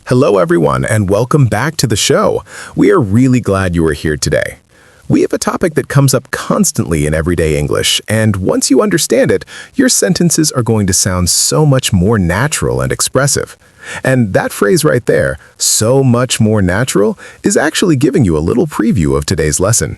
Hello, everyone, and welcome back to the show. We are really glad you are here today. We have a topic that comes up constantly in everyday English, and once you understand it, your sentences are going to sound so much more natural and expressive. And that phrase right there, so much more natural, is actually giving you a little preview of today's lesson.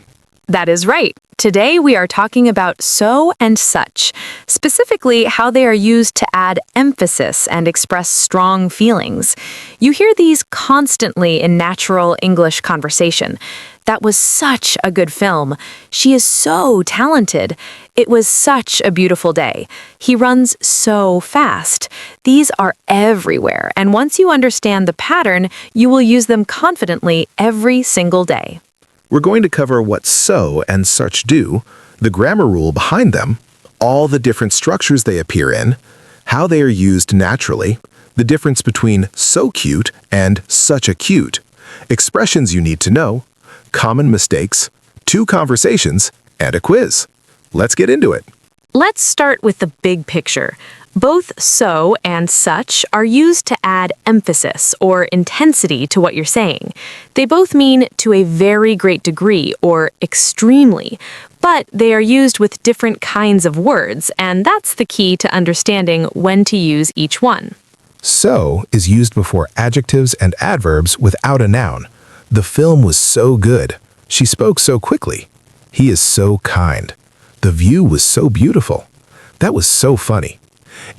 That is right. Today we are talking about so and such, specifically how they are used to add emphasis and express strong feelings. You hear these constantly in natural English conversation. That was such a good film. She is so talented. It was such a beautiful day. He runs so fast. These are everywhere, and once you understand the pattern, you will use them confidently every single day. We're going to cover what so and such do, the grammar rule behind them, all the different structures they appear in, how they are used naturally, the difference between so cute and such a cute, expressions you need to know, common mistakes, 2 conversations, and a quiz. Let's get into it. Let's start with the big picture. Both so and such are used to add emphasis or intensity to what you're saying. They both mean to a very great degree or extremely, but they are used with different kinds of words, and that's the key to understanding when to use each one. So is used before adjectives and adverbs without a noun. The film was so good. She spoke so quickly. He is so kind. The view was so beautiful. That was so funny.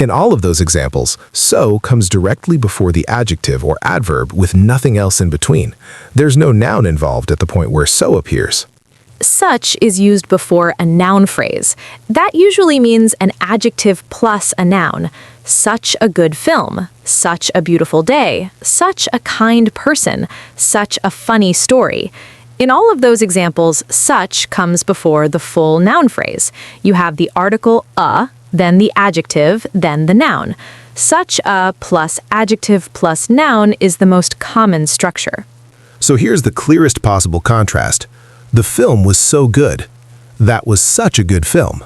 In all of those examples, so comes directly before the adjective or adverb with nothing else in between. There's no noun involved at the point where so appears. Such is used before a noun phrase. That usually means an adjective plus a noun. Such a good film, such a beautiful day, such a kind person, such a funny story. In all of those examples, such comes before the full noun phrase. You have the article a, then the adjective, then the noun. Such a plus adjective plus noun is the most common structure. So here's the clearest possible contrast. The film was so good. That was such a good film.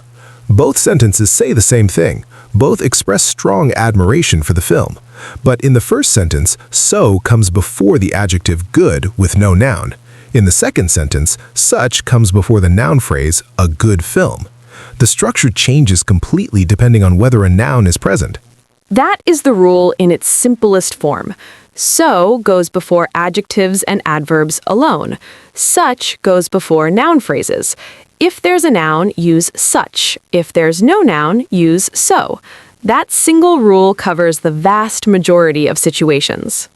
Both sentences say the same thing. Both express strong admiration for the film. But in the first sentence, so comes before the adjective good with no noun. In the second sentence, such comes before the noun phrase, a good film. The structure changes completely depending on whether a noun is present. That is the rule in its simplest form. So goes before adjectives and adverbs alone. Such goes before noun phrases. If there's a noun, use such. If there's no noun, use so. That single rule covers the vast majority of situations.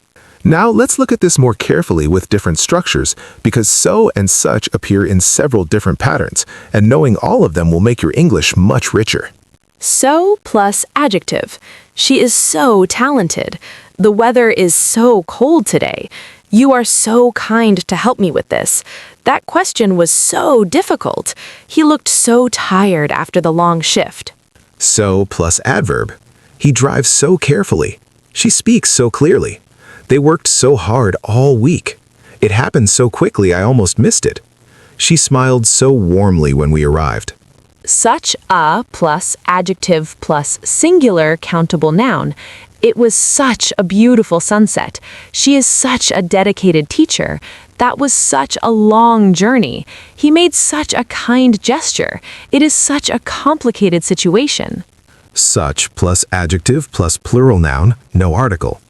Now let's look at this more carefully with different structures, because so and such appear in several different patterns, and knowing all of them will make your English much richer. So plus adjective. She is so talented. The weather is so cold today. You are so kind to help me with this. That question was so difficult. He looked so tired after the long shift. So plus adverb. He drives so carefully. She speaks so clearly. They worked so hard all week. It happened so quickly I almost missed it. She smiled so warmly when we arrived. Such a plus adjective plus singular countable noun. It was such a beautiful sunset. She is such a dedicated teacher. That was such a long journey. He made such a kind gesture. It is such a complicated situation. Such plus adjective plus plural noun, no article.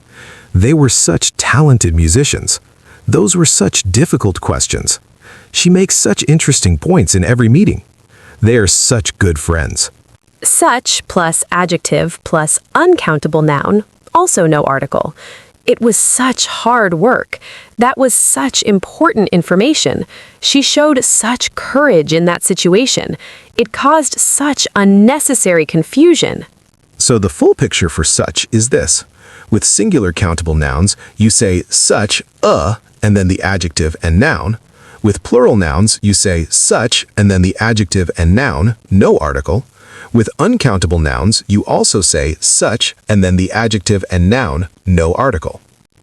They were such talented musicians. Those were such difficult questions. She makes such interesting points in every meeting. They are such good friends. Such plus adjective plus uncountable noun, also no article. It was such hard work. That was such important information. She showed such courage in that situation. It caused such unnecessary confusion. So the full picture for such is this. With singular countable nouns, you say such a and then the adjective and noun. With plural nouns, you say such and then the adjective and noun, no article. With uncountable nouns, you also say such and then the adjective and noun, no article.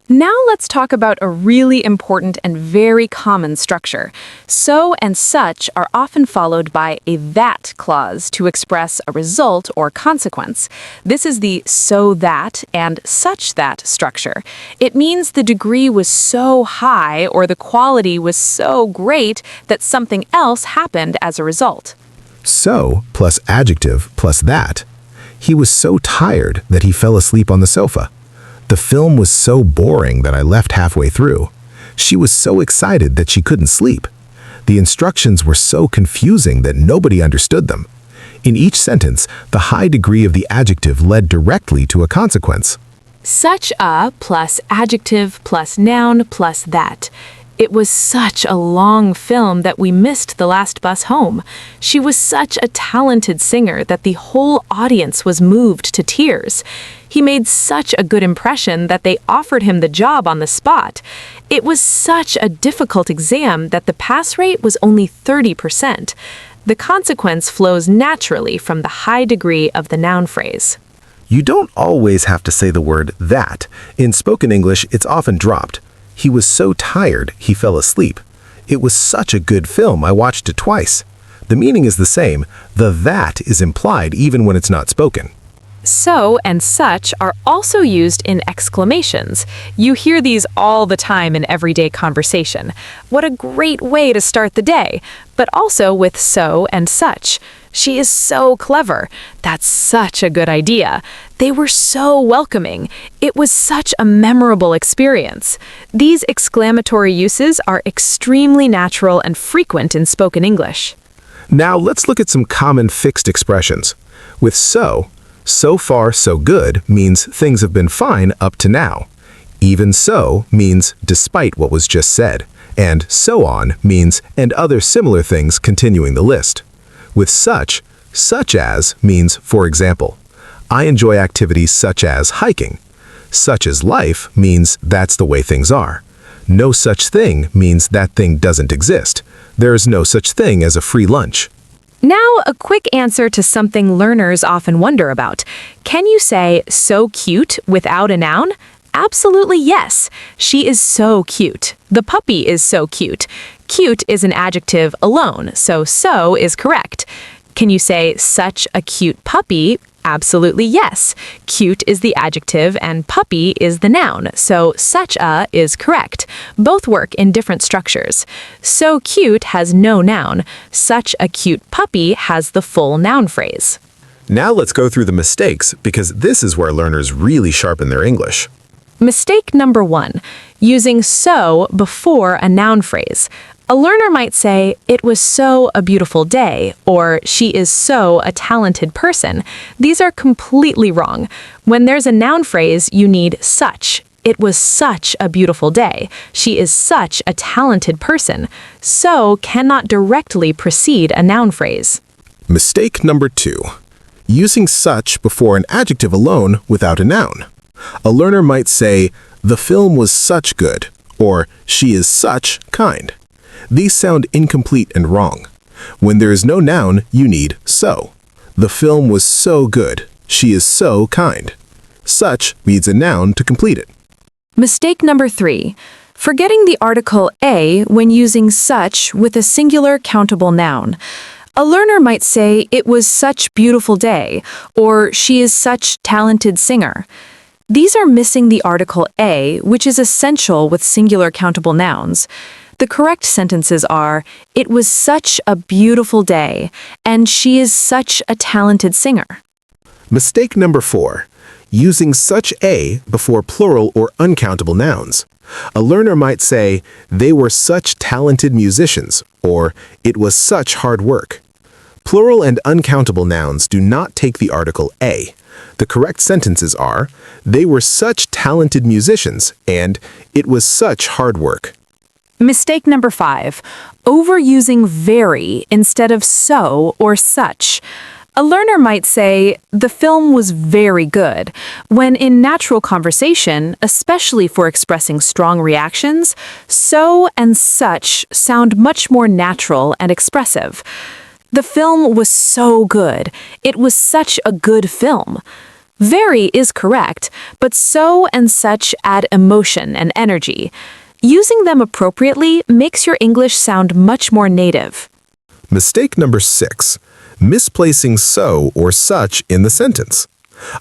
Now let's talk about a really important and very common structure. So and such are often followed by a that clause to express a result or consequence. This is the so that and such that structure. It means the degree was so high or the quality was so great that something else happened as a result. So plus adjective plus that. He was so tired that he fell asleep on the sofa. The film was so boring that I left halfway through. She was so excited that she couldn't sleep. The instructions were so confusing that nobody understood them. In each sentence, the high degree of the adjective led directly to a consequence. Such a plus adjective plus noun plus that. It was such a long film that we missed the last bus home. She was such a talented singer that the whole audience was moved to tears. He made such a good impression that they offered him the job on the spot. It was such a difficult exam that the pass rate was only 30%. The consequence flows naturally from the high degree of the noun phrase. You don't always have to say the word that. In spoken English, it's often dropped. He was so tired, he fell asleep. It was such a good film, I watched it twice. The meaning is the same. The that is implied even when it's not spoken. So and such are also used in exclamations. You hear these all the time in everyday conversation. What a great way to start the day, but also with so and such. She is so clever. That's such a good idea. They were so welcoming. It was such a memorable experience. These exclamatory uses are extremely natural and frequent in spoken English. Now let's look at some common fixed expressions. With so far so good means things have been fine up to now. Even so means despite what was just said. And so on means and other similar things continuing the list. With such as means, for example, I enjoy activities such as hiking. Such as life means that's the way things are. No such thing means that thing doesn't exist. There is no such thing as a free lunch. Now, a quick answer to something learners often wonder about. Can you say so cute without a noun? Absolutely yes. She is so cute. The puppy is so cute. Cute is an adjective alone, so is correct. Can you say such a cute puppy? Absolutely yes. Cute is the adjective and puppy is the noun, so such a is correct. Both work in different structures. So cute has no noun. Such a cute puppy has the full noun phrase. Now let's go through the mistakes because this is where learners really sharpen their English. Mistake number 1, using so before a noun phrase. A learner might say, it was so a beautiful day, or she is so a talented person. These are completely wrong. When there's a noun phrase, you need such. It was such a beautiful day. She is such a talented person. So cannot directly precede a noun phrase. Mistake number 2. Using such before an adjective alone without a noun. A learner might say, the film was such good, or she is such kind. These sound incomplete and wrong. When there is no noun, you need so. The film was so good. She is so kind. Such needs a noun to complete it. Mistake number 3. Forgetting the article a when using such with a singular countable noun. A learner might say, it was such beautiful day, or she is such talented singer. These are missing the article a, which is essential with singular countable nouns. The correct sentences are, it was such a beautiful day, and she is such a talented singer. Mistake number 4. Using such a before plural or uncountable nouns. A learner might say, they were such talented musicians, or it was such hard work. Plural and uncountable nouns do not take the article a. The correct sentences are, they were such talented musicians, and it was such hard work. Mistake number 5. Overusing very instead of so or such. A learner might say, the film was very good, when in natural conversation, especially for expressing strong reactions, so and such sound much more natural and expressive. The film was so good. It was such a good film. Very is correct, but so and such add emotion and energy. Using them appropriately makes your English sound much more native. Mistake number 6. Misplacing so or such in the sentence.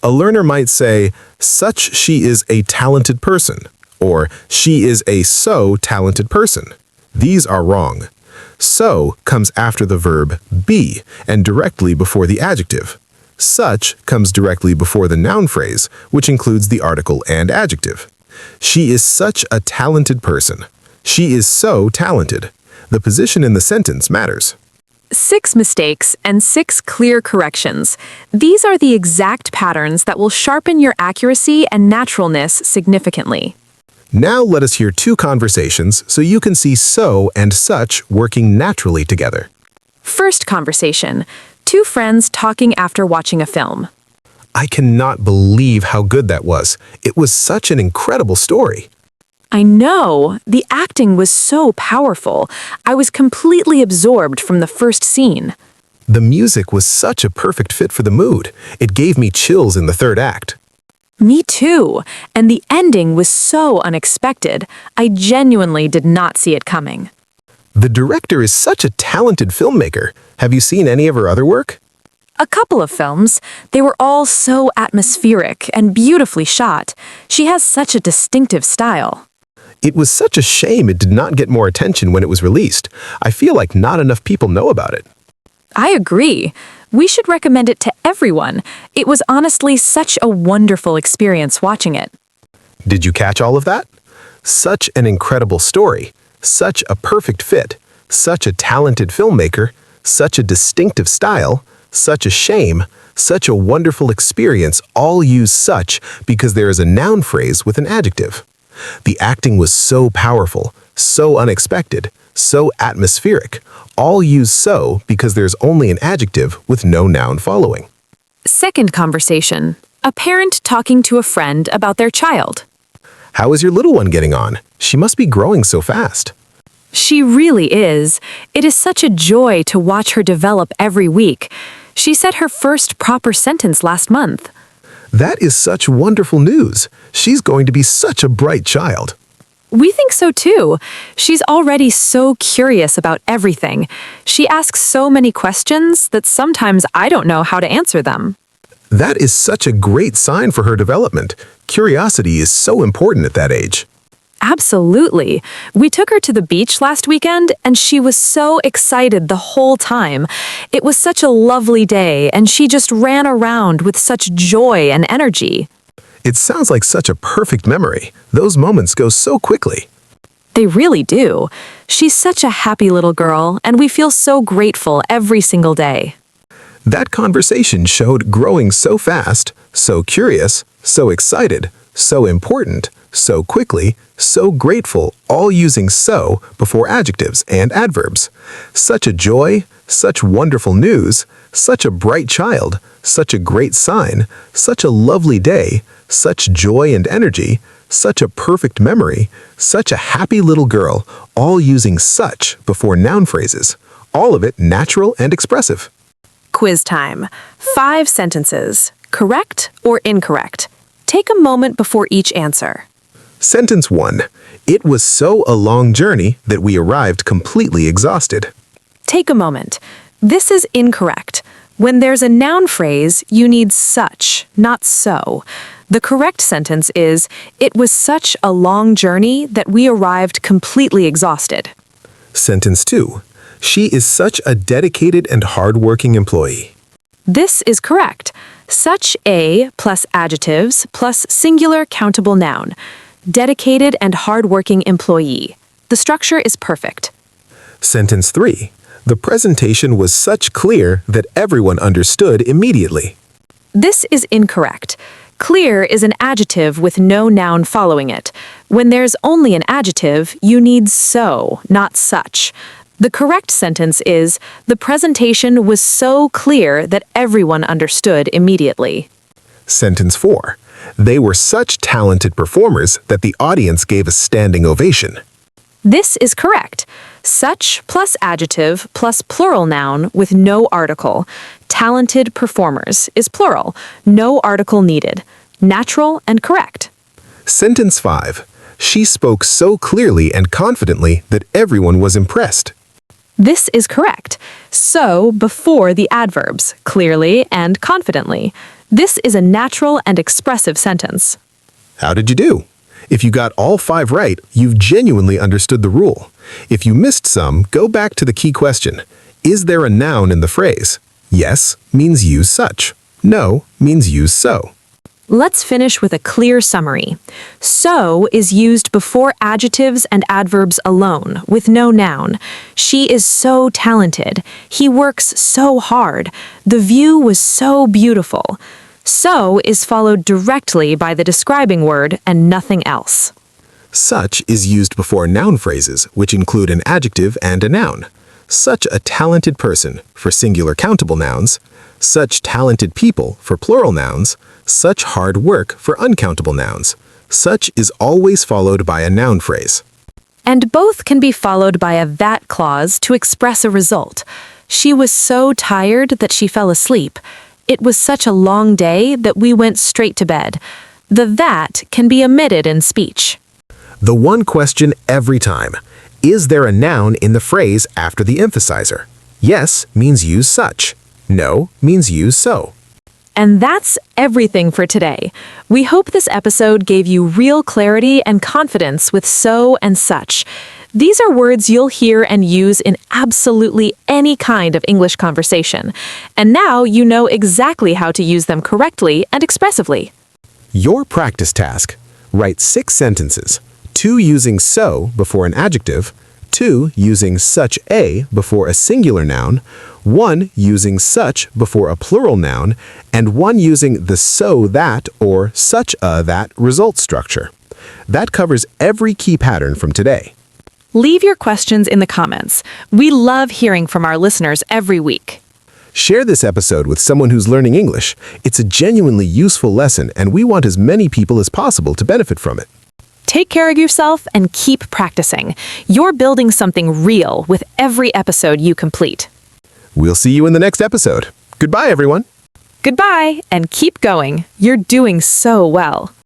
A learner might say, such she is a talented person, or she is a so talented person. These are wrong. So comes after the verb be and directly before the adjective. Such comes directly before the noun phrase, which includes the article and adjective. She is such a talented person. She is so talented. The position in the sentence matters. 6 mistakes and 6 clear corrections. These are the exact patterns that will sharpen your accuracy and naturalness significantly. Now let us hear 2 conversations so you can see so and such working naturally together. First conversation. 2 friends talking after watching a film. I cannot believe how good that was. It was such an incredible story. I know. The acting was so powerful. I was completely absorbed from the first scene. The music was such a perfect fit for the mood. It gave me chills in the 3rd act. Me too. And the ending was so unexpected. I genuinely did not see it coming. The director is such a talented filmmaker. Have you seen any of her other work? A couple of films. They were all so atmospheric and beautifully shot. She has such a distinctive style. It was such a shame it did not get more attention when it was released. I feel like not enough people know about it. I agree. We should recommend it to everyone. It was honestly such a wonderful experience watching it. Did you catch all of that? Such an incredible story. Such a perfect fit. Such a talented filmmaker. Such a distinctive style. Such a shame. Such a wonderful experience all use such because there is a noun phrase with an adjective. The acting was so powerful, so unexpected, so atmospheric. All use so because there's only an adjective with no noun following. Second conversation. A parent talking to a friend about their child. How is your little one getting on? She must be growing so fast. She really is. It is such a joy to watch her develop every week. She said her first proper sentence last month. That is such wonderful news. She's going to be such a bright child. We think so too. She's already so curious about everything. She asks so many questions that sometimes I don't know how to answer them. That is such a great sign for her development. Curiosity is so important at that age. Absolutely. We took her to the beach last weekend, and she was so excited the whole time. It was such a lovely day, and she just ran around with such joy and energy. It sounds like such a perfect memory. Those moments go so quickly. They really do. She's such a happy little girl, and we feel so grateful every single day. That conversation showed growing so fast, so curious, so excited, so important, so quickly, so grateful, all using so before adjectives and adverbs. Such a joy, such wonderful news, such a bright child, such a great sign, such a lovely day, such joy and energy, such a perfect memory, such a happy little girl, all using such before noun phrases. All of it natural and expressive. Quiz time. 5 sentences. Correct or incorrect? Take a moment before each answer. Sentence 1. It was so a long journey that we arrived completely exhausted. Take a moment. This is incorrect. When there's a noun phrase, you need such, not so. The correct sentence is, it was such a long journey that we arrived completely exhausted. Sentence 2. She is such a dedicated and hardworking employee. This is correct. Such a plus adjectives plus singular countable noun. Dedicated and hardworking employee. The structure is perfect. Sentence 3. The presentation was such clear that everyone understood immediately. This is incorrect. Clear is an adjective with no noun following it. When there's only an adjective, you need so, not such. The correct sentence is, the presentation was so clear that everyone understood immediately. Sentence 4. They were such talented performers that the audience gave a standing ovation. This is correct. Such plus adjective plus plural noun with no article. Talented performers is plural. No article needed. Natural and correct. Sentence 5. She spoke so clearly and confidently that everyone was impressed. This is correct. So before the adverbs, clearly and confidently. This is a natural and expressive sentence. How did you do? If you got all 5 right, you've genuinely understood the rule. If you missed some, go back to the key question. Is there a noun in the phrase? Yes means use such. No means use so. Let's finish with a clear summary. So is used before adjectives and adverbs alone, with no noun. She is so talented. He works so hard. The view was so beautiful. So is followed directly by the describing word and nothing else. Such is used before noun phrases, which include an adjective and a noun. Such a talented person for singular countable nouns. Such talented people for plural nouns. Such hard work for uncountable nouns. Such is always followed by a noun phrase. And both can be followed by a that clause to express a result. She was so tired that she fell asleep. It was such a long day that we went straight to bed. The that can be omitted in speech. The one question every time. Is there a noun in the phrase after the emphasizer? Yes means use such. No means use so. And that's everything for today. We hope this episode gave you real clarity and confidence with so and such. These are words you'll hear and use in absolutely any kind of English conversation. And now you know exactly how to use them correctly and expressively. Your practice task. Write 6 sentences. 2 using so before an adjective. 2 using such a before a singular noun. 1 using such before a plural noun. And 1 using the so that or such a that result structure. That covers every key pattern from today. Leave your questions in the comments. We love hearing from our listeners every week. Share this episode with someone who's learning English. It's a genuinely useful lesson, and we want as many people as possible to benefit from it. Take care of yourself and keep practicing. You're building something real with every episode you complete. We'll see you in the next episode. Goodbye, everyone. Goodbye, and keep going. You're doing so well.